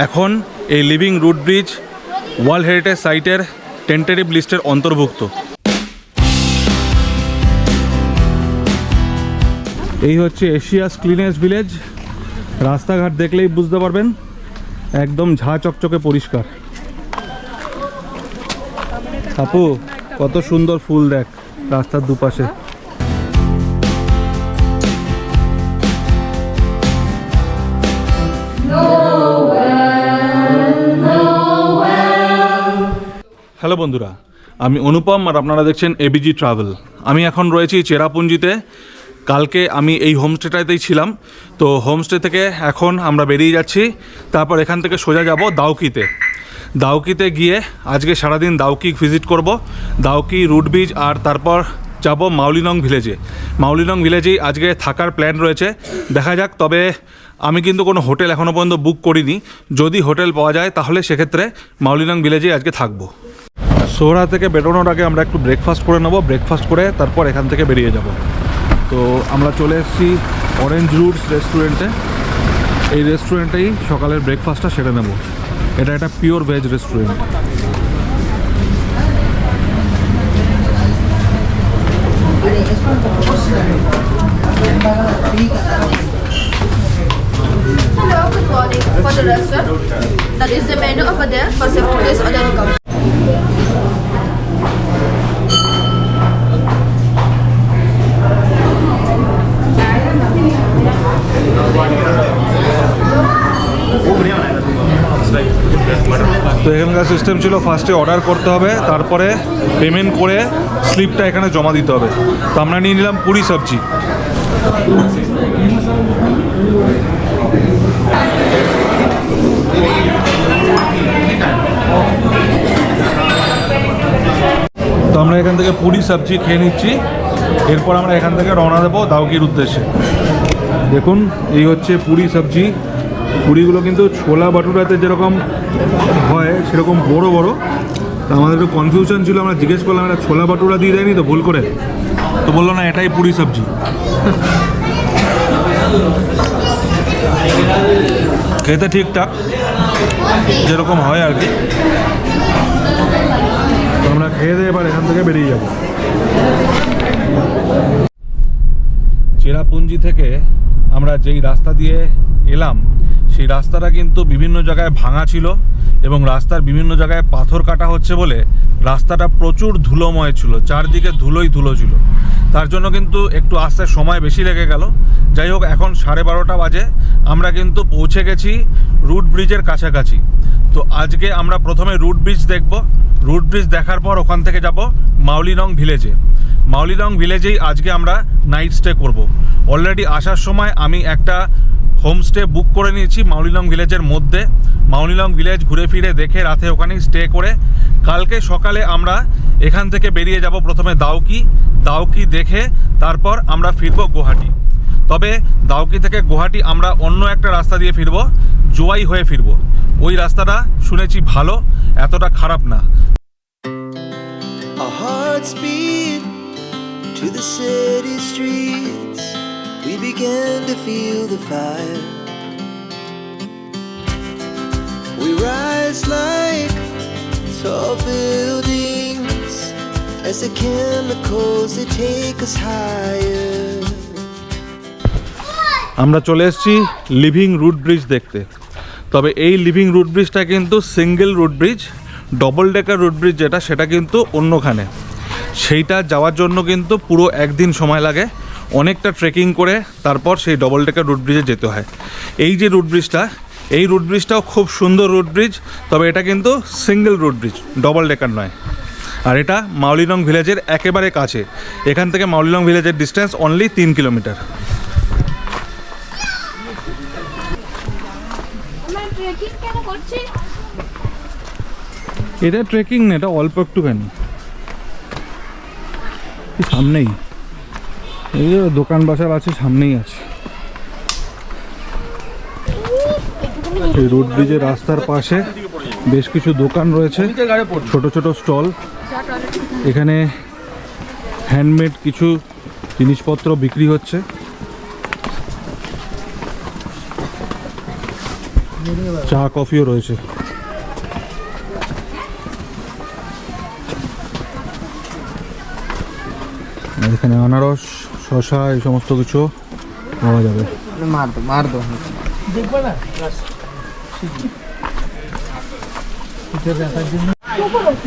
এখন এই living root bridge world heritage সাইটের টেন্টেটিভ লিস্টের অন্তর্ভুক্ত। এই হচ্ছে এশিয়াস ক্লিনেস্ট ভিলেজ। রাস্তাঘাট দেখলেই বুঝতে পারবেন একদম ঝাঁ চকচকে পরিষ্কার। আপু কত সুন্দর ফুল দেখ রাস্তার দুপাশে। হ্যালো বন্ধুরা, আমি অনুপম আর আপনারা দেখছেন এবিজি ট্রাভেল। আমি এখন রয়েছি চেরাপুঞ্জিতে। কালকে আমি এই হোমস্টেটাতেই ছিলাম, তো হোমস্টে থেকে এখন আমরা বেরিয়ে যাচ্ছি। তারপর এখান থেকে সোজা যাব দাউকিতে। দাউকিতে গিয়ে আজকে সারাদিন দাউকি ভিজিট করব, দাউকি রুট ব্রিজ, আর তারপর যাব মাউলিনং ভিলেজে। মাউলিনং ভিলেজেই আজকে থাকার প্ল্যান রয়েছে, দেখা যাক। তবে আমি কিন্তু কোনো হোটেল এখনও পর্যন্ত বুক করিনি। যদি হোটেল পাওয়া যায় তাহলে সেক্ষেত্রে মাউলিনং ভিলেজেই আজকে থাকবো। সোহরা থেকে বেরোনোর আগে আমরা একটু ব্রেকফাস্ট করে নেব, ব্রেকফাস্ট করে তারপর এখান থেকে বেরিয়ে যাব। তো আমরা চলে এসেছি অরেঞ্জ রুটস রেস্টুরেন্টে। এই রেস্টুরেন্টেই সকালের ব্রেকফাস্টটা সেরে নেব। এটা একটা pure veg restaurant. Hello, good morning. For the restaurant, that is the menu over there. For safety, please order the counter. তো এখানকার সিস্টেম ছিল ফার্স্টে অর্ডার করতে হবে, তারপরে পেমেন্ট করে স্লিপটা এখানে জমা দিতে হবে। তো আমরা নিয়ে নিলাম পুরি সবজি। তো আমরা এখান থেকে পুরি সবজি খেয়ে নিচ্ছি। এরপর আমরা এখান থেকে রওনা দেবো দাউকির উদ্দেশ্যে। দেখুন এই হচ্ছে পুরি সবজি। পুরিগুলো কিন্তু ছোলা বাটুরাতে যেরকম হয় সেরকম বড় বড়। তো আমাদের একটু কনফিউশন ছিল, আমরা জিজ্ঞেস করলাম এটা ছোলা বাটুরা দিয়ে দেয়নি তো ভুল করে? তো বললো না, এটাই পুরি সবজি। খেতে ঠিকঠাক যেরকম হয় আর কি। তো আমরা খেয়ে দিয়ে এবার এখান থেকে বেরিয়ে যাব। চেরাপুঞ্জি থেকে আমরা যেই রাস্তা দিয়ে এলাম সেই রাস্তাটা কিন্তু বিভিন্ন জায়গায় ভাঙা ছিল এবং রাস্তার বিভিন্ন জায়গায় পাথর কাটা হচ্ছে বলে রাস্তাটা প্রচুর ধুলোময় ছিল, চারদিকে ধুলোই ধুলো ছিল। তার জন্য কিন্তু একটু আসতে সময় বেশি লেগে গেল। যাই হোক, এখন 12:30 বাজে, আমরা কিন্তু পৌঁছে গেছি রুট ব্রিজের কাছাকাছি। তো আজকে আমরা প্রথমে রুট ব্রিজ দেখব। রুট ব্রিজ দেখার পর ওখান থেকে যাব মাউলিনং ভিলেজে। মাউলিনং ভিলেজেই আজকে আমরা নাইট স্টে করব। অলরেডি আসার সময় আমি একটা হোমস্টে বুক করে নিয়েছি মাউলিনং ভিলেজের মধ্যে। মাউলিনং ভিলেজ ঘুরে ফিরে দেখে রাতে ওখানেই স্টে করে কালকে সকালে আমরা এখান থেকে বেরিয়ে যাব প্রথমে দাউকি। দাউকি দেখে তারপর আমরা ফিরবো গুয়াহাটি। তবে দাউকি থেকে গুয়াহাটি আমরা অন্য একটা রাস্তা দিয়ে ফিরবো, জোয়াই হয়ে ফিরবো। ওই রাস্তাটা শুনেছি ভালো, এতটা খারাপ না। Our hearts beat to the city streets. We began to feel the fire. We rise like tall buildings as the chemicals they take us higher. আমরা চলে এসেছি লিভিং রুট ব্রিজ দেখতে। তবে এই লিভিং রুট ব্রিজটা কিন্তু single root bridge. Double decker root bridge যেটা, সেটা কিন্তু অন্যখানে। সেইটা যাওয়ার জন্য কিন্তু পুরো একদিন সময় লাগে, অনেকটা ট্রেকিং করে তারপর সেই ডবল ডেকার রুট ব্রিজে যেতে হয়। এই যে রুট ব্রিজটা, এই রুট ব্রিজটাও খুব সুন্দর রুট ব্রিজ, তবে এটা কিন্তু single root bridge, double decker নয়। আর এটা মাউলিনং ভিলেজের একেবারে কাছে। এখান থেকে মাউলিনং ভিলেজের ডিস্টেন্স অনলি 3 কিলোমিটার। এটা ট্রেকিং না, এটা অল্প একটুখানি সামনেই। এই যে দোকান বাজার আছে সামনেই আছে। এই রোড ব্রিজের রাস্তার পাশে বেশ কিছু দোকান রয়েছে, ছোট ছোট স্টল। এখানে হ্যান্ডমেড কিছু জিনিসপত্র বিক্রি হচ্ছে। চা কফিও রয়েছে। আর এখানে আনারস, শসা এই সমস্ত কিছু পাওয়া যাবে। মার দো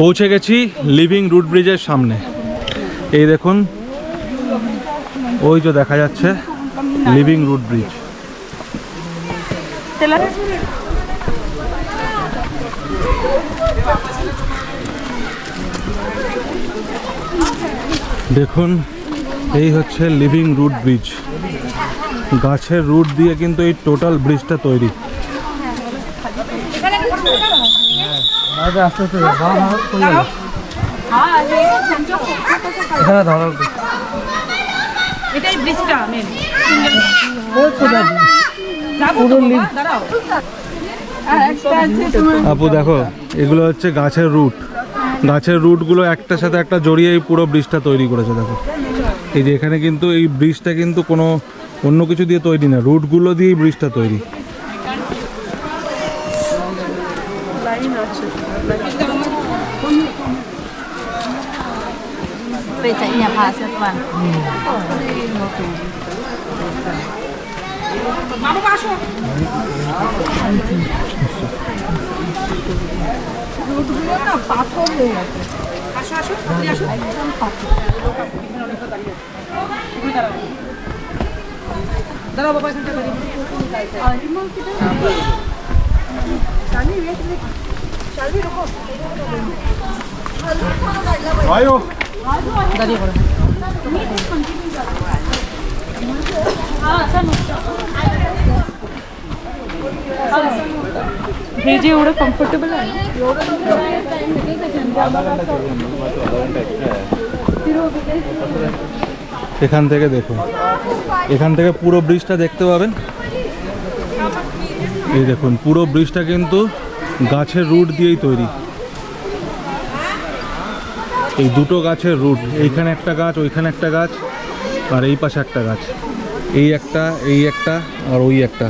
পৌঁছে গেছি লিভিং রুট ব্রিজের সামনে। এই দেখুন, ওই যে দেখা যাচ্ছে লিভিং রুট ব্রিজ। দেখুন, এই হচ্ছে লিভিং রুট ব্রিজ। গাছের রুট দিয়ে কিন্তু এই টোটাল ব্রিজটা তৈরি। আস্তে আস্তে এখানে ধরো এটাই ব্রিজটা মেন আপু দেখো, এগুলো হচ্ছে গাছের রুট। গাছের রুটগুলো একটার সাথে একটা জড়িয়ে এই পুরো ব্রিজটা তৈরি করেছে। দেখো, এই যে এখানে কিন্তু এই ব্রিজটা কিন্তু কোনো অন্য কিছু দিয়ে তৈরি না, রুটগুলো দিয়েই ব্রিজটা তৈরি। পাথর হয়ে গেছে। আসো আসো আসো দাঁড়াও বাবা, এখানটা দাঁড়িয়ে পড়ো। भेजे एवढं कम्फर्टेबल आहे ना। এখান থেকে দেখুন, এখান থেকে পুরো ব্রিজটা দেখতে পাবেন। এই দেখুন, পুরো ব্রিজটা কিন্তু গাছের রুট দিয়েই তৈরি। এই দুটো গাছের রুট, এইখানে একটা গাছ, ওইখানে একটা গাছ, আর এই পাশে একটা গাছ, এই একটা, এই একটা, আর ওই একটা,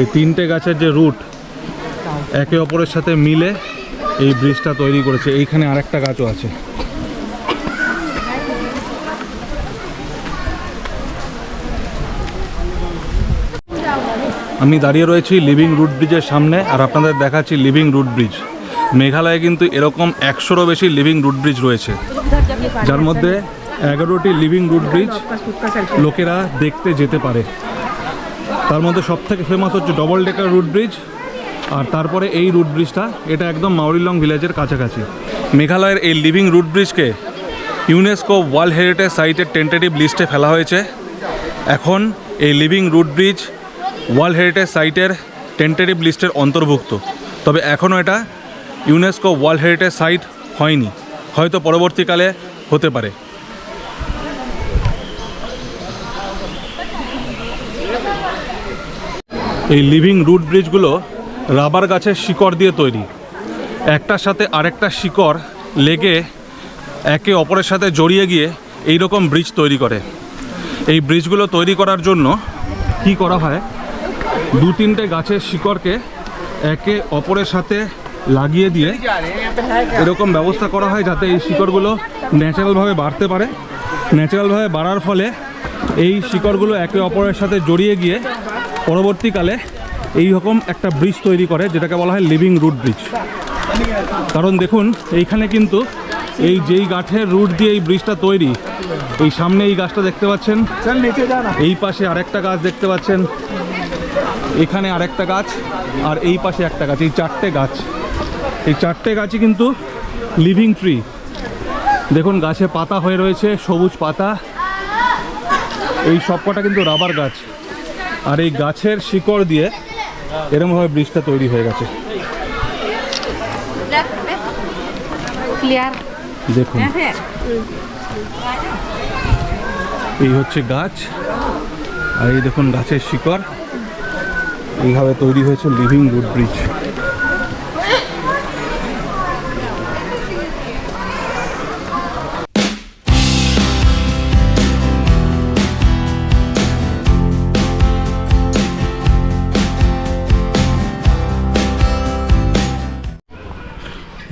এই তিনটে গাছের যে রুট একে অপরের সাথে মিলে এই ব্রিজটা তৈরি করেছে। এইখানে আরেকটা গাছও আছে। আমি দাঁড়িয়ে রয়েছি লিভিং রুট ব্রিজের সামনে, আর আপনাদের দেখাচ্ছি লিভিং রুট ব্রিজ। মেঘালয়ে কিন্তু এরকম 100রও বেশি লিভিং রুট ব্রিজ রয়েছে, যার মধ্যে 11টি লিভিং রুট ব্রিজ লোকেরা দেখতে যেতে পারে। তার মধ্যে সবথেকে ফেমাস হচ্ছে ডবল ডেকার রুট ব্রিজ, আর তারপরে এই রুট ব্রিজটা, এটা একদম মাউরিলং ভিলেজের কাছাকাছি। মেঘালয়ের এই লিভিং রুট ব্রিজকে ইউনেস্কো ওয়ার্ল্ড হেরিটেজ সাইটের টেন্টেটিভ লিস্টে ফেলা হয়েছে। এখন এই living root bridge world heritage সাইটের টেন্টেটিভ লিস্টের অন্তর্ভুক্ত, তবে এখনও এটা ইউনেস্কো ওয়ার্ল্ড হেরিটেজ সাইট হয়নি, হয়তো পরবর্তীকালে হতে পারে। এই লিভিং রুট ব্রিজগুলো রাবার গাছের শিকড় দিয়ে তৈরি। একটার সাথে আরেকটা শিকড় লেগে একে অপরের সাথে জড়িয়ে গিয়ে এই রকম ব্রিজ তৈরি করে। এই ব্রিজগুলো তৈরি করার জন্য কি করা হয়, 2-3টে গাছের শিকড়কে একে অপরের সাথে লাগিয়ে দিয়ে এরকম ব্যবস্থা করা হয় যাতে এই শিকড়গুলো ন্যাচারালভাবে বাড়তে পারে। ন্যাচারালভাবে বাড়ার ফলে এই শিকড়গুলো একে অপরের সাথে জড়িয়ে গিয়ে পরবর্তীকালে এই রকম একটা ব্রিজ তৈরি করে, যেটাকে বলা হয় লিভিং রুট ব্রিজ। কারণ দেখুন, এইখানে কিন্তু এই যেই গাছের রুট দিয়ে এই ব্রিজটা তৈরি, এই সামনে এই গাছটা দেখতে পাচ্ছেন, এই পাশে আরেকটা গাছ দেখতে পাচ্ছেন, এখানে আরেকটা গাছ, আর এই পাশে একটা গাছ, এই 4টে গাছ, এই 4টে গাছই কিন্তু লিভিং ট্রি। দেখুন, গাছে পাতা হয়ে রয়েছে, সবুজ পাতা। এই সবকটা কিন্তু রাবার গাছ, আর এই গাছের শিকড় দিয়ে এরকমভাবে ব্রিজটা তৈরি হয়ে গেছে। দেখুন, এই হচ্ছে গাছ, আর এই দেখুন গাছের শিকড়। এইভাবে তৈরি হয়েছে লিভিং রুট ব্রিজ।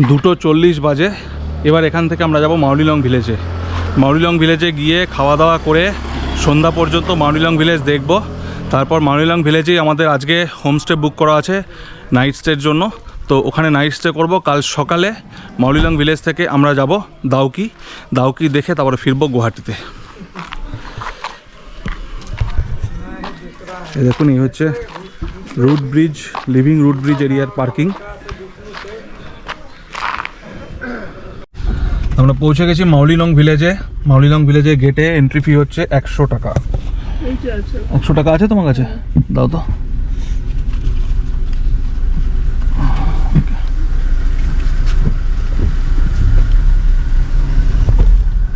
2:40 বাজে। এবার এখান থেকে আমরা যাব মাউলিলং ভিলেজে। মাউলিলং ভিলেজে গিয়ে খাওয়া দাওয়া করে সন্ধ্যা পর্যন্ত মাউলিলং ভিলেজ দেখব। তারপর মাউলিলং ভিলেজেই আমাদের আজকে হোমস্টে বুক করা আছে নাইট স্টের জন্য, তো ওখানে নাইট স্টে করবো। কাল সকালে মাউলিলং ভিলেজ থেকে আমরা যাব দাউকি দেখে তারপরে ফিরবো গুয়াহাটিতে। এই দেখুন, এই হচ্ছে root bridge, living root bridge এরিয়ার পার্কিং। আমরা পৌঁছে গেছি মাউলিলং ভিলেজে। মাউলিলং ভিলেজে গেটে এন্ট্রি ফি হচ্ছে 100 টাকা। 100 টাকা আছে তোমার কাছে? দাও তো।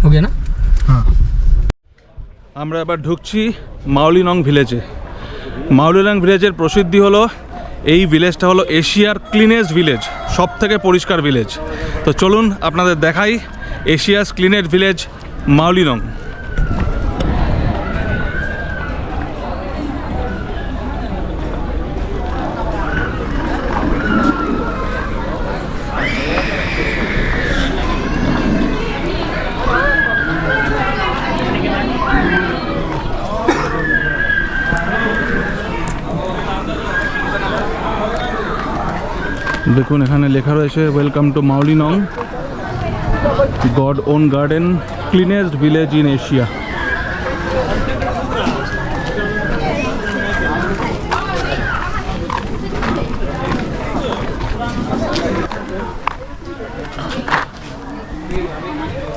ওকে না? হ্যাঁ, আমরা এবার ঢুকছি মাউলিলং ভিলেজে। মাউলিলং ভিলেজের প্রসিদ্ধি হলো, এই ভিলেজটা হলো এশিয়ার ক্লিনেস্ট ভিলেজ, সব থেকে পরিষ্কার ভিলেজ। তো চলুন আপনাদের দেখাই এশিয়াস ক্লিনেস্ট ভিলেজ মাউলিলং। দেখুন, এখানে লেখা রয়েছে welcome to Mawlynnong, god on garden, cleanest village in Asia.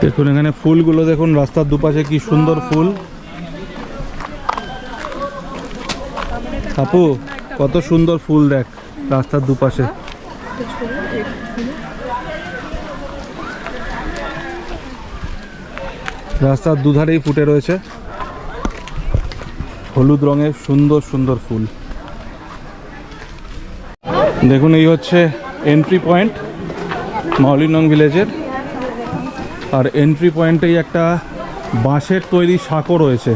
দেখুন এখানে ফুলগুলো দেখুন, রাস্তার দুপাশে কি সুন্দর ফুল। আপু, কত সুন্দর ফুল দেখ রাস্তার দুপাশে। রাস্তার দুধারেই ফুটে রয়েছে হলুদ রঙের সুন্দর সুন্দর ফুল। দেখুন, এই হচ্ছে এন্ট্রি পয়েন্ট মাউলিলং ভিলেজের। আর এন্ট্রি পয়েন্টেই একটা বাঁশের তৈরি সাঁকো রয়েছে।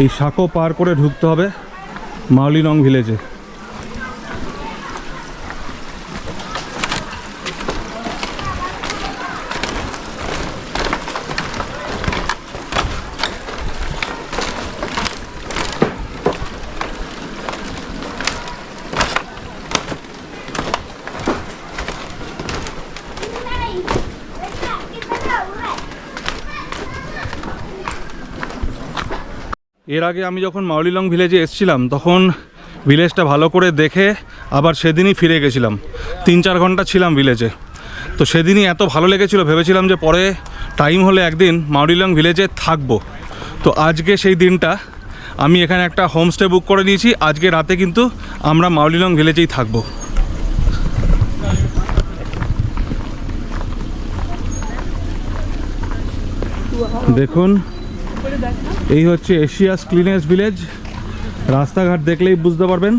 এই সাঁকো পার করে ঢুকতে হবে মাউলিলং ভিলেজে। এর আগে আমি যখন মাউলিলং ভিলেজে এসেছিলাম তখন ভিলেজটা ভালো করে দেখে আবার সেদিনই ফিরে গেছিলাম। 3-4 ঘন্টা ছিলাম ভিলেজে। তো সেদিনই এত ভালো লেগেছিল, ভেবেছিলাম যে পরে টাইম হলে একদিন মাউলিলং ভিলেজে থাকবো। তো আজকে সেই দিনটা, আমি এখানে একটা হোমস্টে বুক করে নিয়েছি। আজকে রাতে কিন্তু আমরা মাউলিলং ভিলেজেই থাকবো। দেখুন, এই হচ্ছে এশিয়াস ক্লিনেস্ট ভিলেজ। রাস্তাঘাট দেখলেই বুঝতে পারবেন,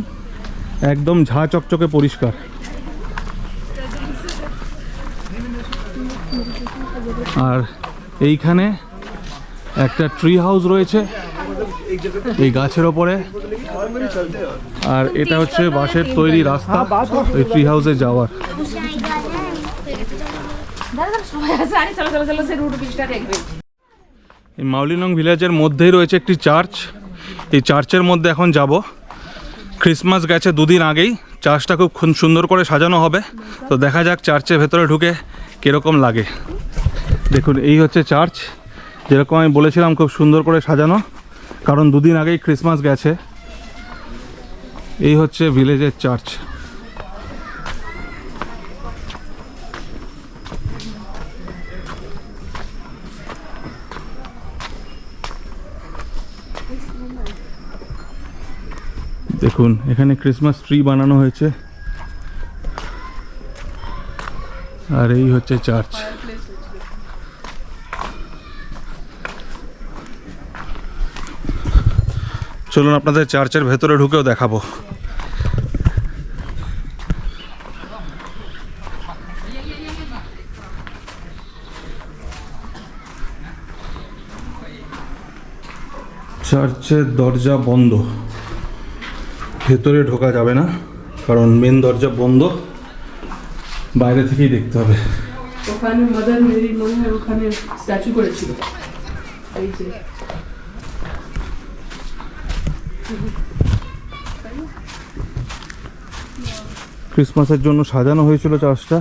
একদম ঝাঁ চকচকে পরিষ্কার। আর এইখানে একটা ট্রি হাউস রয়েছে এই গাছের ওপরে। আর এটা হচ্ছে বাঁশের তৈরি রাস্তা ওই ট্রি হাউসে যাওয়ার। এই মাউলিলং ভিলেজের মধ্যেই রয়েছে একটি চার্চ। এই চার্চের মধ্যে এখন যাব। ক্রিসমাস গেছে 2 দিন আগেই, চার্চটা খুব সুন্দর করে সাজানো হবে। তো দেখা যাক চার্চের ভেতরে ঢুকে কীরকম লাগে। দেখুন, এই হচ্ছে চার্চ। যেরকম আমি বলেছিলাম, খুব সুন্দর করে সাজানো, কারণ 2 দিন আগেই ক্রিসমাস গেছে। এই হচ্ছে ভিলেজের চার্চ। দেখুন, এখানে ক্রিসমাস ট্রি বানানো হয়েছে। আর এই হচ্ছে চার্চ। চলুন আপনাদের চার্চের ভেতরে ঢুকেও দেখাবো। চার্চের দরজা বন্ধ, ভেতরে ঢোকা যাবে না, কারণ মেন দরজা বন্ধ। বাইরে থেকেই দেখতে হবে। ওখানে মাদার মেরি মনে হয় ওখানে স্ট্যাচু করেছিল। এই যে ক্রিসমাসের জন্য সাজানো হয়েছিল চার্চটা।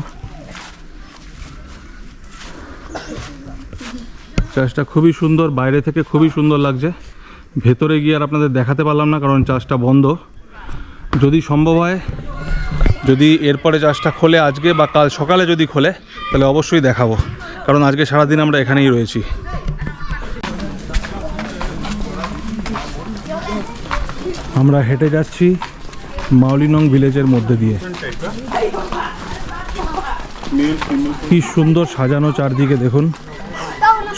চার্চটা খুবই সুন্দর, বাইরে থেকে খুবই সুন্দর লাগছে। ভেতরে গিয়ে আর আপনাদের দেখাতে পারলাম না কারণ চার্চটা বন্ধ। যদি সম্ভব হয়, যদি এরপরে চার্চটা খোলে আজকে বা কাল সকালে যদি খোলে তাহলে অবশ্যই দেখাবো, কারণ আজকে সারাদিন আমরা এখানেই রয়েছি। আমরা হেঁটে যাচ্ছি মাওলিনং ভিলেজের মধ্যে দিয়ে। কি সুন্দর সাজানো চারদিকে দেখুন,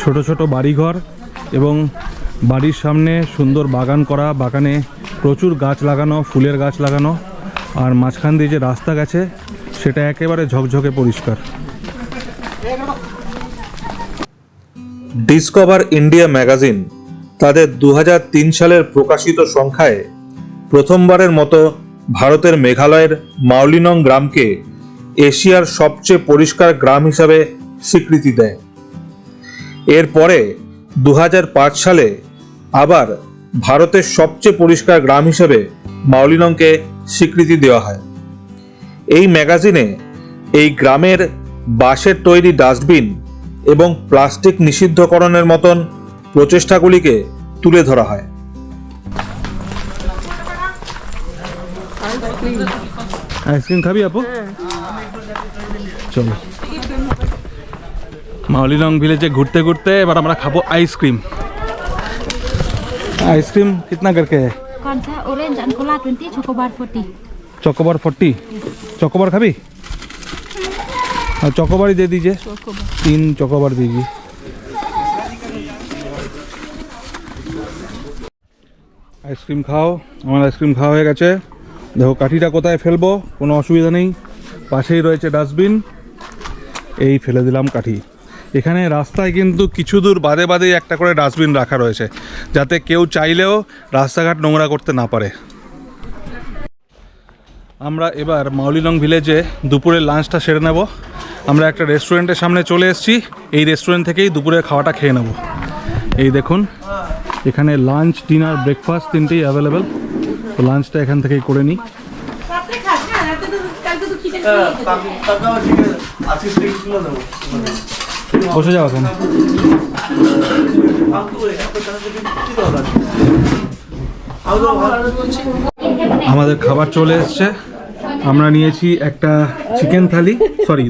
ছোট ছোট বাড়িঘর এবং বাড়ির সামনে সুন্দর বাগান করা, বাগানে প্রচুর গাছ লাগানো, ফুলের গাছ লাগানো, আর মাঝখান দিয়ে যে রাস্তা গেছে সেটা একেবারে ঝকঝকে পরিষ্কার। ডিসকভার ইন্ডিয়া ম্যাগাজিন তাদের 2003 সালের প্রকাশিত সংখ্যায় প্রথমবারের মতো ভারতের মেঘালয়ের মাওলিনং গ্রামকে এশিয়ার সবচেয়ে পরিষ্কার গ্রাম হিসাবে স্বীকৃতি দেয়। এরপরে 2005 সালে আবার ভারতের সবচেয়ে পরিষ্কার গ্রাম হিসেবে মাওলিনংকে স্বীকৃতি দেওয়া হয়। এই ম্যাগাজিনে এই গ্রামের বাঁশের তৈরি ডাস্টবিন এবং প্লাস্টিক নিষিদ্ধকরণের মতন প্রচেষ্টাগুলিকে তুলে ধরা হয়। আইসক্রিম খাবি আপু? চলো, মাওলিনং ভিলেজে ঘুরতে ঘুরতে এবার আমরা খাবো আইসক্রিম। आइसक्रीम कितना करके है? कौन सा? ऑरेंज अंकोला 20, चोकोबार 40। चोकोबार 40। चोकोबार खाबी? हाँ, चोकोबार ही दे दीजिए। 3 चोकोबार दीजिए। आइसक्रीम खाओ। আমার আইসক্রিম খাওয়া হয়ে গেছে। দেখো কাঠিটা কোথায় ফেলবো, কোনো অসুবিধা নেই, পাশেই রয়েছে ডাস্টবিন, এই ফেলে দিলাম কাঠি। এখানে রাস্তায় কিন্তু কিছু দূর বাদে বাদে একটা করে ডাস্টবিন রাখা রয়েছে, যাতে কেউ চাইলেও রাস্তাঘাট নোংরা করতে না পারে। আমরা এবার মাওলিনং ভিলেজে দুপুরের লাঞ্চটা সেরে নেব। আমরা একটা রেস্টুরেন্টের সামনে চলে এসেছি, এই রেস্টুরেন্ট থেকেই দুপুরের খাওয়াটা খেয়ে নেব। এই দেখুন, এখানে লাঞ্চ, ডিনার, ব্রেকফাস্ট তিনটেই অ্যাভেলেবেল। তো লাঞ্চটা এখান থেকেই করে নিই। বসে যাও এখানে। আমাদের খাবার চলে এসছে। আমরা নিয়েছি একটা চিকেন থালি,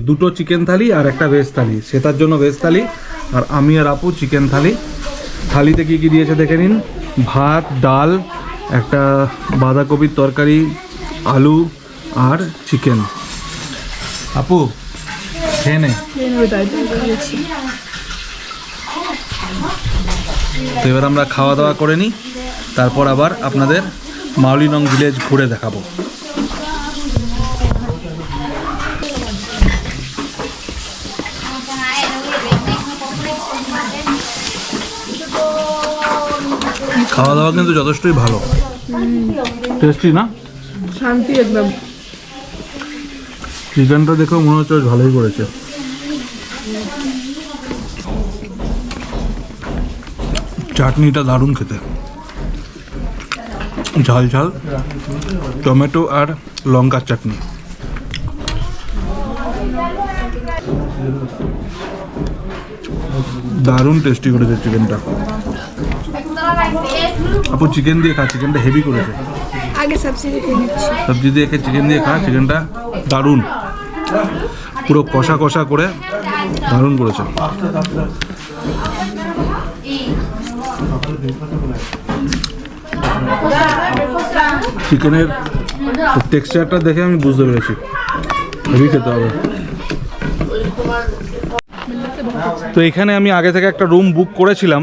দুটো চিকেন থালি আর একটা ভেজ থালি। সেটার জন্য ভেজ থালি, আর আমি আর আপু চিকেন থালি। থালিতে কি কি দিয়েছে দেখে নিন। ভাত, ডাল, একটা বাঁধাকপির তরকারি, আলু আর চিকেন। আপু খেয়ে নে। তো এবার আমরা খাওয়া দাওয়া করে নিই, তারপর আবার আপনাদের মাওলিনং ভিলেজ ঘুরে দেখাবো। খাওয়া দাওয়া কিন্তু যথেষ্টই ভালো, টেস্টি না? শান্তি একদম। চিকেনটা দেখেও মনে হচ্ছে ভালোই করেছে। চাটনিটা দারুণ খেতে, ঝাল ঝাল টমেটো আর লঙ্কার চাটনি। দারুণ টেস্টি করেছে চিকেনটা। আপু চিকেন দিয়ে খা, চিকেনটা হেভি করেছে। आगे सब्जी সবজি দিয়ে চিকেন দিয়ে খা, চিকেনটা দারুণ, পুরো কষা কষা করে দারুণ করেছে। চিকেনের টেক্সচারটা দেখে আমি বুঝতে পেরেছি হেভি খেতে হবে। তো এখানে আমি আগে থেকে একটা রুম বুক করেছিলাম,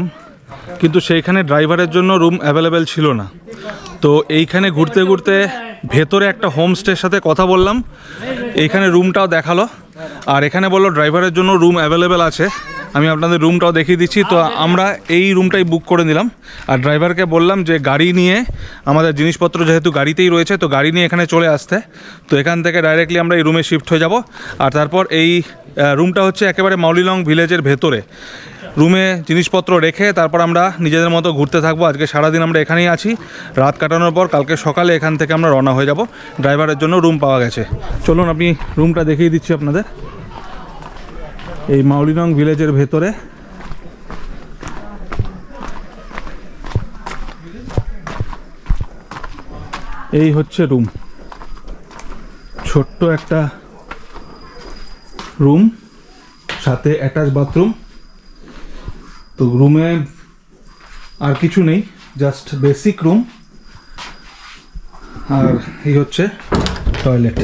কিন্তু সেইখানে ড্রাইভারের জন্য রুম অ্যাভেলেবেল ছিল না। তো এইখানে ঘুরতে ঘুরতে ভেতরে একটা হোমস্টের সাথে কথা বললাম, এইখানে রুমটাও দেখালো, আর এখানে বললো ড্রাইভারের জন্য রুম অ্যাভেলেবেল আছে, আমি আপনাদের রুমটাও দেখিয়ে দিচ্ছি। তো আমরা এই রুমটাই বুক করে নিলাম, আর ড্রাইভারকে বললাম যে গাড়ি নিয়ে আমাদের জিনিসপত্র যেহেতু গাড়িতেই রয়েছে, তো গাড়ি নিয়ে এখানে চলে আসতে। তো এখান থেকে ডাইরেক্টলি আমরা এই রুমে শিফট হয়ে যাব। আর তারপর এই রুমটা হচ্ছে একেবারে মাউলিলং ভিলেজের ভেতরে। রুমে জিনিসপত্র রেখে তারপর আমরা নিজেদের মতো ঘুরতে থাকবো। আজকে সারাদিন আমরা এখানেই আছি, রাত কাটানোর পর কালকে সকালে এখান থেকে আমরা রওনা হয়ে যাব। ড্রাইভারের জন্য রুম পাওয়া গেছে। চলুন আপনি রুমটা দেখিয়ে দিচ্ছি আপনাদের। এই মাউলিনং ভিলেজের ভেতরে এই হচ্ছে রুম, ছোট্ট একটা রুম, সাথে অ্যাটাচ বাথরুম। তো রুমে আর কিছু নেই, জাস্ট বেসিক রুম। আর এই হচ্ছে টয়লেট,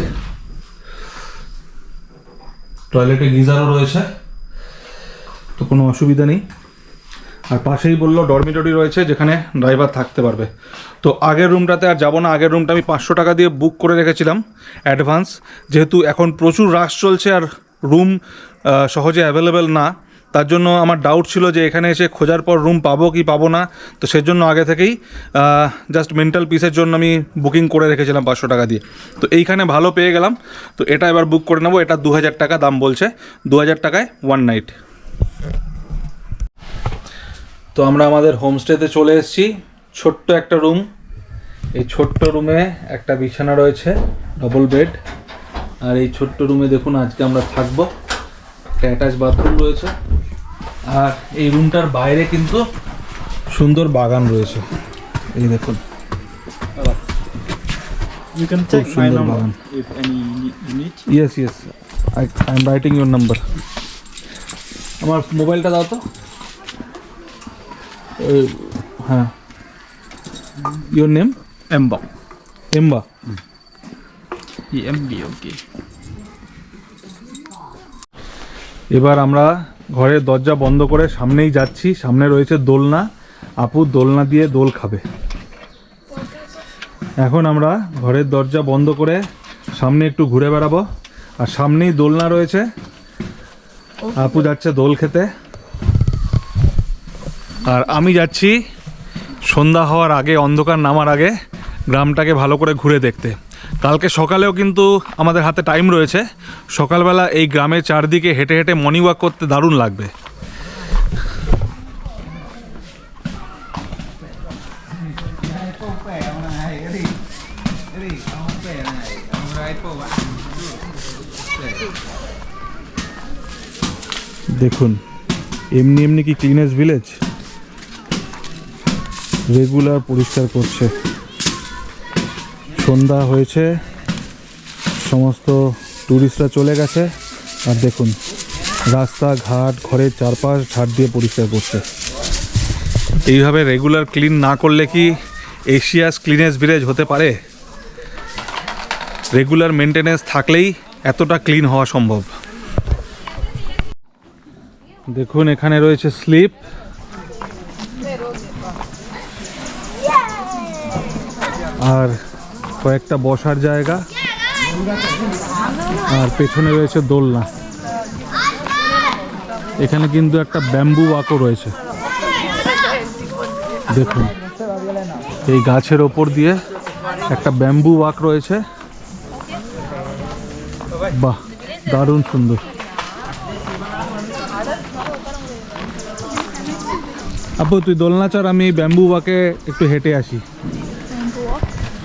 টয়লেটে গিজারও রয়েছে, তো কোনো অসুবিধা নেই। আর পাশেই বললো ডরমিটরি রয়েছে যেখানে ড্রাইভার থাকতে পারবে। তো আগের রুমটাতে আর যাবো না। আগের রুমটা আমি 500 টাকা দিয়ে বুক করে রেখেছিলাম অ্যাডভান্স, যেহেতু এখন প্রচুর রাশ চলছে আর রুম সহজে অ্যাভেলেবেল না, তার জন্য আমার ডাউট ছিল যে এখানে এসে খোঁজার পর রুম পাবো কি পাবো না। তো সেজন্য আগে থেকেই জাস্ট মেন্টাল পিসের জন্য আমি বুকিং করে রেখেছিলাম 500 টাকা দিয়ে। তো এইখানে ভালো পেয়ে গেলাম, তো এটা এবার বুক করে নেবো। এটা 2000 টাকা দাম বলছে, 2000 টাকায় 1 নাইট। তো আমরা আমাদের হোমস্টেতে চলে এসেছি। ছোট্ট একটা রুম, এই ছোট্ট রুমে একটা বিছানা রয়েছে, ডবল বেড। আর এই ছোট্ট রুমে দেখুন আজকে আমরা থাকবো। একটা অ্যাটাচ বাথরুম রয়েছে, আর এই রুমটার বাইরে কিন্তু সুন্দর বাগান রয়েছে। এই দেখুন, You can খুব take my সুন্দর number বাগান। if any you need. Yes yes, I am writing your number. আমার মোবাইলটা দাও তো। হ্যাঁ, your name? Emba. এম্বা। EMB, okay. এবার আমরা ঘরের দরজা বন্ধ করে সামনেই যাচ্ছি। সামনে রয়েছে দোলনা, আপু দোলনা দিয়ে দোল খাবে। এখন আমরা ঘরের দরজা বন্ধ করে সামনে একটু ঘুরে বেড়াবো। আর সামনেই দোলনা রয়েছে, আপু যাচ্ছে দোল খেতে, আর আমি যাচ্ছি সন্ধ্যা হওয়ার আগে, অন্ধকার নামার আগে গ্রামটাকে ভালো করে ঘুরে দেখতে। কালকে সকালেও কিন্তু আমাদের হাতে টাইম রয়েছে। সকালবেলা এই গ্রামের চারদিকে হেঁটে হেঁটে মর্নিং ওয়াক করতে দারুণ লাগবে। দেখুন এমনি এমনি কি ক্লিনেস্ট ভিলেজ, রেগুলার পরিষ্কার করছে। সন্ধ্যা হয়েছে, সমস্ত টুরিস্টরা চলে গেছে, আর দেখুন রাস্তাঘাট ঘরের চারপাশ ঝাড় দিয়ে পরিষ্কার করছে। এইভাবে রেগুলার ক্লিন না করলে কি এশিয়াস ক্লিনেস্ট ভিলেজ হতে পারে? রেগুলার মেনটেনেন্স থাকলেই এতটা ক্লিন হওয়া সম্ভব। দেখুন এখানে রয়েছে স্লিপ, আর কয়েকটা বসার জায়গা, আর পেছনে রয়েছে দোলনা। এখানে কিন্তু একটা ব্যাম্বু ওয়াকও রয়েছে। দেখুন এই গাছের ওপর দিয়ে একটা ব্যাম্বু ওয়াক রয়েছে। বাহ, দারুণ সুন্দর। আপু তুই দোলনা চড়, আমি ব্যাম্বু ওয়াকে একটু হেঁটে আসি।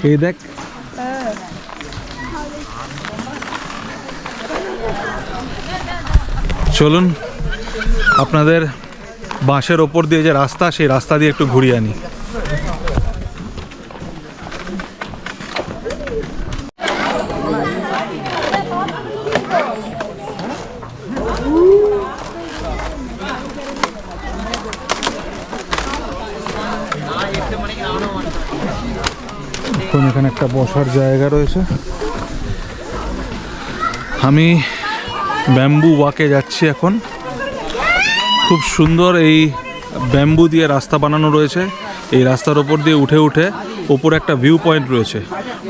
এই দেখ, চলুন আপনাদের বাঁশের ওপর দিয়ে যে রাস্তা, সেই রাস্তা দিয়ে একটু ঘুরিয়ে আনি। এখানে একটা বসার জায়গা রয়েছে। আমি ব্যাম্বু ওয়াকে যাচ্ছি এখন। খুব সুন্দর এই ব্যাম্বু দিয়ে রাস্তা বানানো রয়েছে। এই রাস্তার ওপর দিয়ে উঠে উঠে ওপরে একটা ভিউ পয়েন্ট রয়েছে,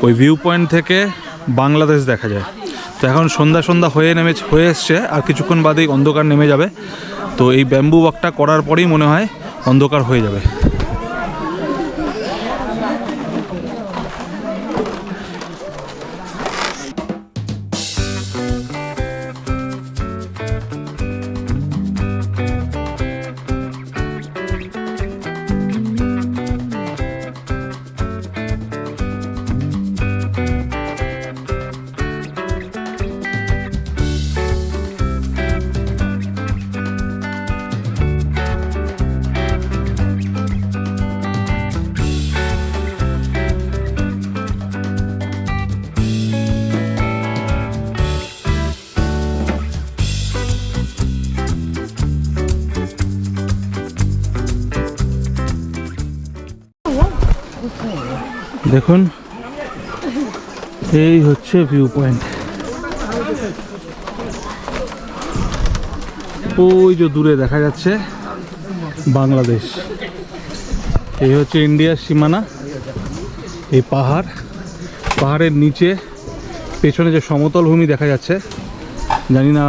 ওই ভিউ পয়েন্ট থেকে বাংলাদেশ দেখা যায়। তো এখন সন্ধ্যা হয়ে এসছে, আর কিছুক্ষণ বাদেই অন্ধকার নেমে যাবে। তো এই ব্যাম্বু ওয়াকটা করার পরেই মনে হয় অন্ধকার হয়ে যাবে। দেখুন এই হচ্ছে ভিউ পয়েন্ট। ওই যে দূরে দেখা যাচ্ছে বাংলাদেশ, এই হচ্ছে ইন্ডিয়ার সীমানা। এই পাহাড়ের নিচে পেছনে যে সমতল ভূমি দেখা যাচ্ছে, জানি না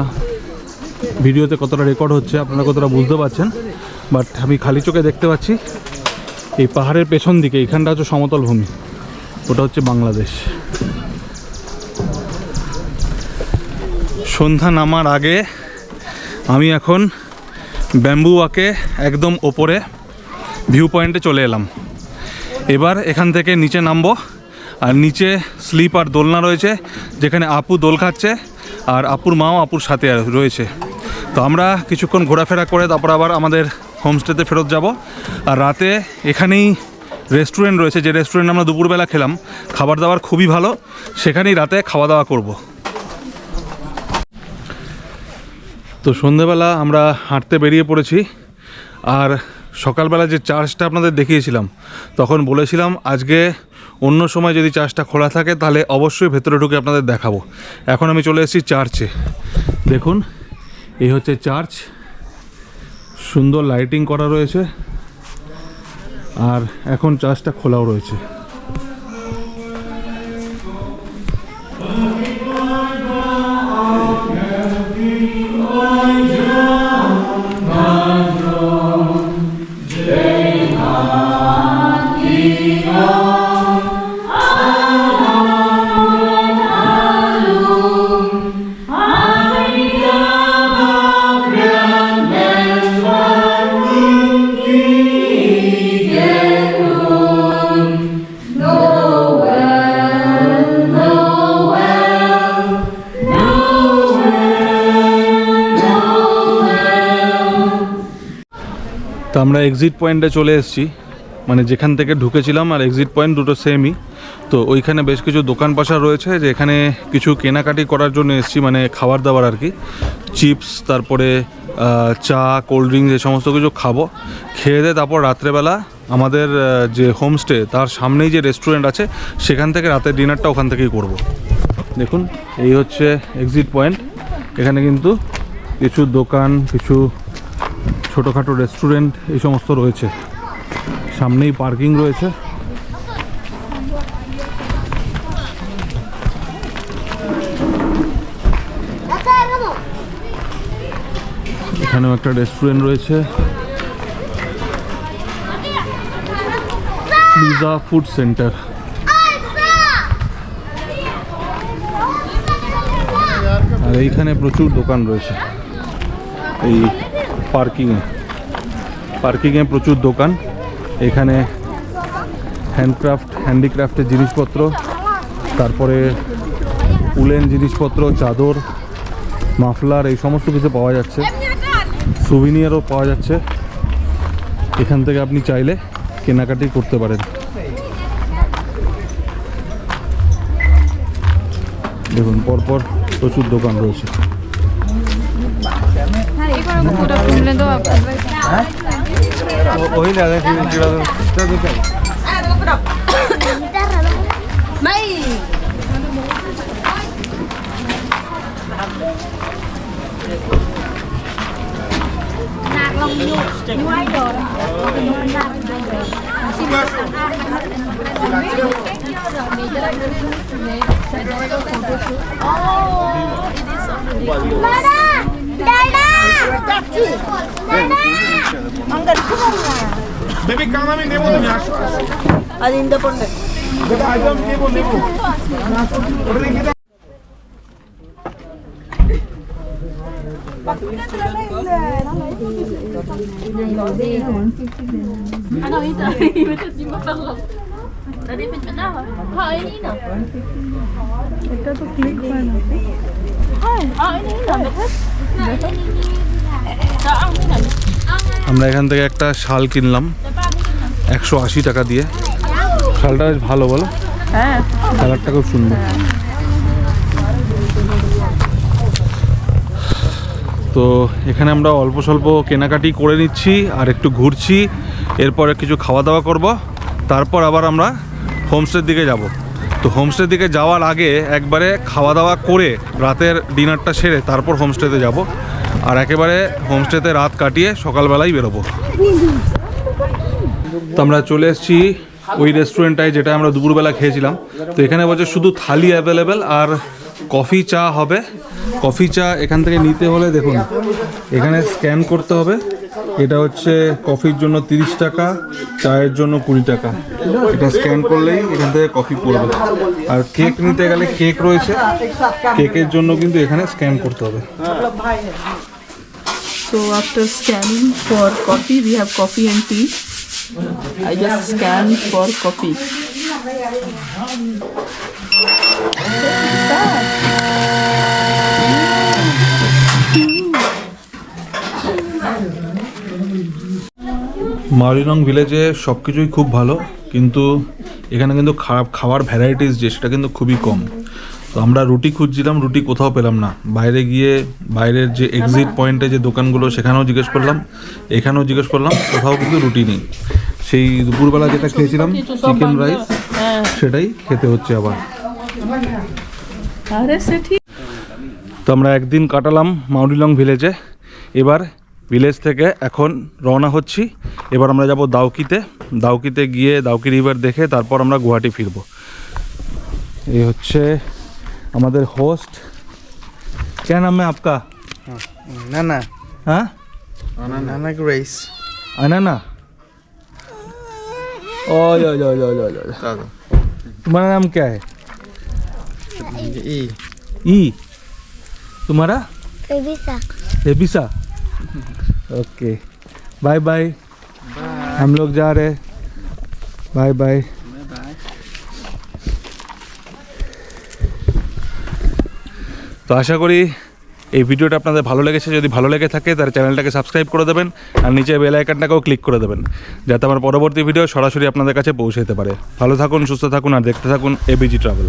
ভিডিওতে কতটা রেকর্ড হচ্ছে, আপনারা কতটা বুঝতে পারছেন, বাট আমি খালি চোখে দেখতে পাচ্ছি এই পাহাড়ের পেছন দিকে এইখানটা হচ্ছে সমতল ভূমি, ওটা হচ্ছে বাংলাদেশ। সন্ধ্যা নামার আগে আমি এখন ব্যাম্বু ওয়াকে একদম ওপরে ভিউ পয়েন্টে চলে এলাম। এবার এখান থেকে নিচে নামবো, আর নিচে স্লিপ আর দোলনা রয়েছে, যেখানে আপু দোল খাচ্ছে আর আপুর মাও আপুর সাথে রয়েছে। তো আমরা কিছুক্ষণ ঘোরাফেরা করে তারপর আবার আমাদের হোমস্টেতে ফেরত যাব। আর রাতে এখানেই রেস্টুরেন্ট রয়েছে, যে রেস্টুরেন্ট আমরা দুপুরবেলা খেলাম, খাবার দাবার খুবই ভালো, সেখানেই রাতে খাওয়া দাওয়া করব। তো সন্ধেবেলা আমরা হাঁটতে বেরিয়ে পড়েছি। আর সকালবেলা যে চার্চটা আপনাদের দেখিয়েছিলাম, তখন বলেছিলাম আজকে অন্য সময় যদি চার্চটা খোলা থাকে তাহলে অবশ্যই ভেতরে ঢুকে আপনাদের দেখাবো। এখন আমি চলে এসেছি চার্চে। দেখুন এই হচ্ছে চার্চ, সুন্দর লাইটিং করা রয়েছে, আর এখন চার্চটা খোলাও রয়েছে। তো আমরা এক্সিট পয়েন্টে চলে এসেছি, মানে যেখান থেকে ঢুকেছিলাম আর এক্সিট পয়েন্ট দুটো সেমই। তো ওইখানে বেশ কিছু দোকান পাশার রয়েছে, যে এখানে কিছু কেনাকাটি করার জন্য এসেছি, মানে খাবার দাবার আর কি, চিপস, তারপরে চা, কোল্ড ড্রিঙ্কস, এই সমস্ত কিছু খাবো। খেয়ে দিয়ে তারপর রাত্রেবেলা আমাদের যে হোমস্টে তার সামনেই যে রেস্টুরেন্ট আছে, সেখান থেকে রাতের ডিনারটা ওখান থেকেই করব। দেখুন এই হচ্ছে এক্সিট পয়েন্ট। এখানে কিন্তু কিছু দোকান, কিছু ছোটোখাটো রেস্টুরেন্ট এই সমস্ত রয়েছে, সামনেই পার্কিং রয়েছে। এখানেও একটা রেস্টুরেন্ট রয়েছে, পিজা ফুড সেন্টার। আর এইখানে প্রচুর দোকান রয়েছে, এই পার্কিংয়ে প্রচুর দোকান। এখানে হ্যান্ডিক্রাফটের জিনিসপত্র, তারপরে উলেন জিনিসপত্র, চাদর, মাফলার, এই সমস্ত কিছু পাওয়া যাচ্ছে। সুভিনিয়ারও পাওয়া যাচ্ছে। এখান থেকে আপনি চাইলে কেনাকাটি করতে পারেন। দেখুন পরপর প্রচুর দোকান রয়েছে। Dada! বেবি কাম আমি নেব তুমি আসো ಅದರಿಂದ ಪೊಂಡೆ বেটা আইটেম নেব ওটা দেখে দাও Ano ito? Iba't yung mapangok. Nadipit mo na ako. Hain ina. এটা তো ক্লিক হয় না Hain ina. Saan ina? আমরা এখান থেকে একটা শাল কিনলাম 180 টাকা দিয়ে শালটা বেশ ভালো বলো হ্যাঁ কালারটা খুব সুন্দর তো এখানে আমরা অল্প স্বল্প কেনাকাটি করে নিচ্ছি আর একটু ঘুরছি এরপরে কিছু খাওয়া দাওয়া করব তারপর আবার আমরা হোমস্টের দিকে যাব তো হোমস্টের দিকে যাওয়ার আগে একবারে খাওয়া দাওয়া করে রাতের ডিনারটা সেরে তারপর হোমস্টেতে যাব আর একেবারে হোমস্টেতে রাত কাটিয়ে সকালবেলায় বেরোবো তো আমরা চলে এসেছি ওই রেস্টুরেন্টটায় যেটা আমরা দুপুরবেলা খেয়েছিলাম তো এখানে বলছে শুধু থালি অ্যাভেলেবেল আর কফি চা হবে কফি চা এখান থেকে নিতে হলে দেখুন এখানে স্ক্যান করতে হবে এটা হচ্ছে কফির জন্য 30 টাকা চায়ের জন্য 20 টাকা এটা স্ক্যান করলেই এখান থেকে কফি পড়বে আর কেক নিতে গেলে কেক রয়েছে কেকের জন্য কিন্তু এখানে স্ক্যান করতে হবে So after scanning for coffee, we have coffee and tea. I just scanned for coffee. মাওরিনং ভিলেজে সব কিছুই খুব ভালো কিন্তু এখানে কিন্তু খাবার ভ্যারাইটিস যে সেটা কিন্তু খুবই কম তো আমরা রুটি খুঁজছিলাম রুটি কোথাও পেলাম না বাইরে গিয়ে বাইরের যে এক্সিট পয়েন্টে যে দোকানগুলো সেখানেও জিজ্ঞেস করলাম এখানেও জিজ্ঞেস করলাম কোথাও কিন্তু রুটি নেই সেই দুপুরবেলা যেটা খেয়েছিলাম চিকেন রাইস সেটাই খেতে হচ্ছে আবার আরে সে ঠিক তো আমরা একদিন কাটালাম মাওরিনং ভিলেজে এবার ভিলেজ থেকে এখন রওনা হচ্ছি এবার আমরা যাব দাউকিতে গিয়ে দাউকি রিভার দেখে তারপর আমরা গুয়াহাটি ফিরবো এই হচ্ছে আমাদের হোস্ট क्या नाम है आपका नाना हाँ नाना ग्रेस अनाना ओ लो तुम्हारा नाम क्या है ई तुम्हारा एबिसा ओके बाय बाय हम लोग जा रहे बाय बाय তো আশা করি এই ভিডিওটা আপনাদের ভালো লেগেছে যদি ভালো লেগে থাকে তাহলে চ্যানেলটাকে সাবস্ক্রাইব করে দেবেন আর নিচে বেল আইকনটাকেও ক্লিক করে দেবেন যাতে আমার পরবর্তী ভিডিও সরাসরি আপনাদের কাছে পৌঁছে যেতে পারে ভালো থাকুন সুস্থ থাকুন আর দেখতে থাকুন এবিজি ট্রাভেল